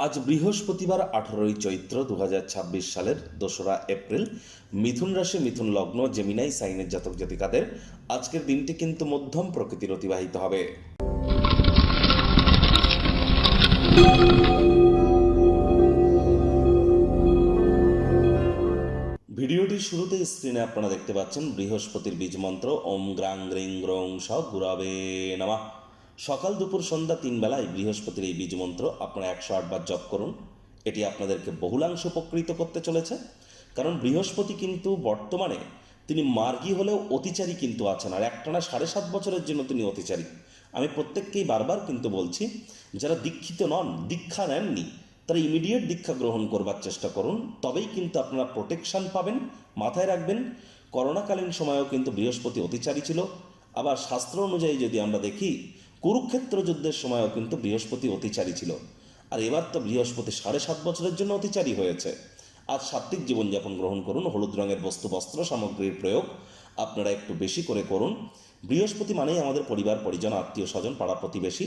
আজ বৃহস্পতিবার 18ই চৈত্র 2026 সালের 2রা এপ্রিল। মিথুন রাশি, মিথুন লগ্ন, জেমিনাই সাইনের জাতক জাতিকাদের আজকের দিনটি কিন্তু মধ্যম প্রকৃতির অতিবাহিত হবে। ভিডিওটির শুরুতে স্ক্রিনে আপনারা দেখতে পাচ্ছেন বৃহস্পতির বীজ মন্ত্র ওম গ্রাং গ্রিং গ্রং স গুরাবে নমঃ। সকাল দুপুর সন্ধ্যা 3 বেলায় বৃহস্পতির এই বীজ মন্ত্র আপনারা 108 বার জপ করুন। এটি আপনাদেরকে বহুলাংশ উপকৃত করতে চলেছে, কারণ বৃহস্পতি কিন্তু বর্তমানে তিনি মার্গী হলেও অতিচারী কিন্তু আছেন, আর একটানা 7.5 বছরের জন্য তিনি অতিচারী। আমি প্রত্যেককেই বারবার কিন্তু বলছি, যারা দীক্ষিত নন, দীক্ষা নেননি, তারা ইমিডিয়েট দীক্ষা গ্রহণ করবার চেষ্টা করুন, তবেই কিন্তু আপনারা প্রোটেকশন পাবেন। মাথায় রাখবেন, করোনাকালীন সময়েও কিন্তু বৃহস্পতি অতিচারী ছিল। আবার শাস্ত্র অনুযায়ী যদি আমরা দেখি, কুরুক্ষেত্র যুদ্ধের সময়ও কিন্তু বৃহস্পতি অতিচারী ছিল। আর এবার তো বৃহস্পতি 7.5 বছরের জন্য অতিচারী হয়েছে। আজ সাত্ত্বিক জীবনযাপন গ্রহণ করুন। হলুদ রঙের বস্তু, বস্ত্র সামগ্রীর প্রয়োগ আপনারা একটু বেশি করে করুন। বৃহস্পতি মানেই আমাদের পরিবার পরিজন, আত্মীয় স্বজন, পাড়া প্রতিবেশী,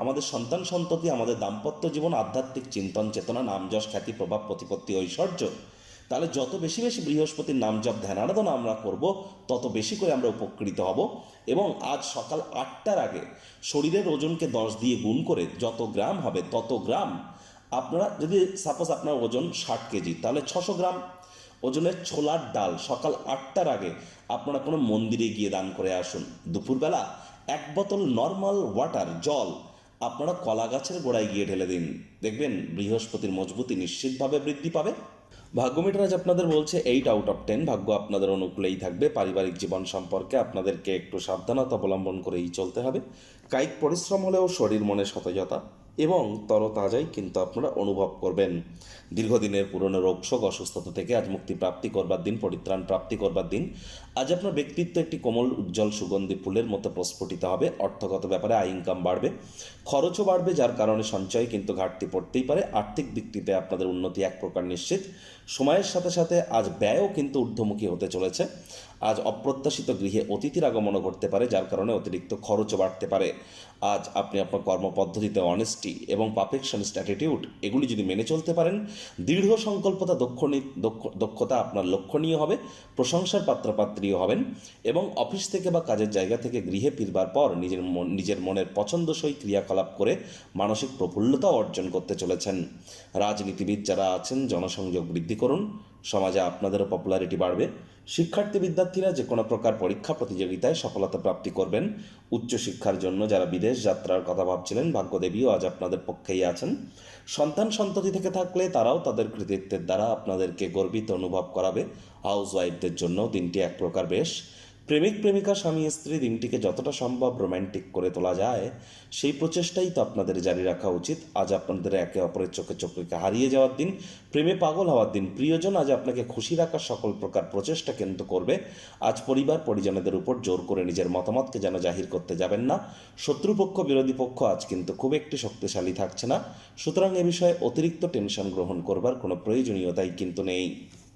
আমাদের সন্তান সন্ততি, আমাদের দাম্পত্য জীবন, আধ্যাত্মিক চিন্তন চেতনা, নাম যশ খ্যাতি প্রভাব প্রতিপত্তি ঐশ্বর্য। তাহলে যত বেশি বেশি বৃহস্পতির নাম জপ ধ্যান আরাধনা আমরা করব, তত বেশি করে আমরা উপকৃত হব। এবং আজ সকাল 8টার আগে শরীরের ওজনকে 10 দিয়ে গুণ করে যত গ্রাম হবে তত গ্রাম আপনারা, যদি সাপোজ আপনার ওজন 60 কেজি, তাহলে 600 গ্রাম ওজনের ছোলার ডাল সকাল 8টার আগে আপনারা কোনো মন্দিরে গিয়ে দান করে আসুন। দুপুরবেলা 1 বোতল নর্মাল ওয়াটার, জল আপনারা কলা গাছের গোড়ায় গিয়ে ঢেলে দিন। দেখবেন বৃহস্পতির মজবুতি নিশ্চিতভাবে বৃদ্ধি পাবে। ভাগ্যমিটার আজ আপনাদের বলছে 8/10। ভাগ্য আপনাদের অনুকূলেই থাকবে। পারিবারিক জীবন সম্পর্কে আপনাদেরকে একটু সাবধানতা অবলম্বন করেই চলতে হবে। কায়িক পরিশ্রম হলেও শরীর মনে সতেজতা এবং তরতাজাই কিন্তু আপনারা অনুভব করবেন। দীর্ঘদিনের পুরনো রোগশোক অসুস্থতা থেকে আজ মুক্তি প্রাপ্তি করবার দিন, পরিত্রাণ প্রাপ্তি করবার দিন। আজ আপনার ব্যক্তিত্ব একটি কোমল উজ্জ্বল সুগন্ধি ফুলের মতো প্রস্ফুটিত হবে। অর্থগত ব্যাপারে আয় ইনকাম বাড়বে, খরচও বাড়বে, যার কারণে সঞ্চয় কিন্তু ঘাটতি পড়তেই পারে। আর্থিক দিকটিতে আপনাদের উন্নতি এক প্রকার নিশ্চিত। সময়ের সাথে সাথে আজ ব্যয়ও কিন্তু ঊর্ধ্বমুখী হতে চলেছে। আজ অপ্রত্যাশিত গৃহে অতিথির আগমনও ঘটতে পারে, যার কারণে অতিরিক্ত খরচও বাড়তে পারে। আজ আপনি আপনার কর্মপদ্ধতিতে অনেস্টি এবং পারফেকশনিস্ট অ্যাটিটিউড এগুলি যদি মেনে চলতে পারেন, দৃঢ় সংকল্পতা, দক্ষতা আপনার লক্ষণীয় হবে। প্রশংসার পাত্রপাত্রীও হবেন এবং অফিস থেকে বা কাজের জায়গা থেকে গৃহে ফিরবার পর নিজের মনের পছন্দসই ক্রিয়াকলাপ করে মানসিক প্রফুল্লতাও অর্জন করতে চলেছেন। রাজনীতিবিদ যারা আছেন, জনসংযোগ বৃদ্ধি করুন, সমাজে আপনাদেরও পপুলারিটি বাড়বে। শিক্ষার্থী বিদ্যার্থীরা যে কোনো প্রকার পরীক্ষা প্রতিযোগিতায় সফলতা প্রাপ্তি করবেন। উচ্চশিক্ষার জন্য যারা বিদেশ যাত্রার কথা ভাবছিলেন, ভাগ্যদেবীও আজ আপনাদের পক্ষেই আছেন। সন্তান সন্ততি থেকে থাকলে তারাও তাদের কৃতিত্বের দ্বারা আপনাদেরকে গর্বিত অনুভব করাবে। হাউস ওয়াইফদের জন্য দিনটি এক প্রকার বেশ। প্রেমিক প্রেমিকা স্বামী স্ত্রী দিনটিকে যতটা সম্ভব রোম্যান্টিক করে তোলা যায়, সেই প্রচেষ্টাই তো আপনাদের জারি রাখা উচিত। আজ আপনাদের একে অপরের চোখে চোখ রেখে হারিয়ে যাওয়ার দিন, প্রেমে পাগল হওয়ার দিন। প্রিয়জন আজ আপনাকে খুশি রাখার সকল প্রকার প্রচেষ্টা কিন্তু করবে। আজ পরিবার পরিজনদের উপর জোর করে নিজের মতামতকে যেন জাহির করতে যাবেন না। শত্রুপক্ষ বিরোধী পক্ষ আজ কিন্তু খুব একটি শক্তিশালী থাকছে না, সুতরাং এ বিষয়ে অতিরিক্ত টেনশন গ্রহণ করবার কোনো প্রয়োজনীয়তাই কিন্তু নেই।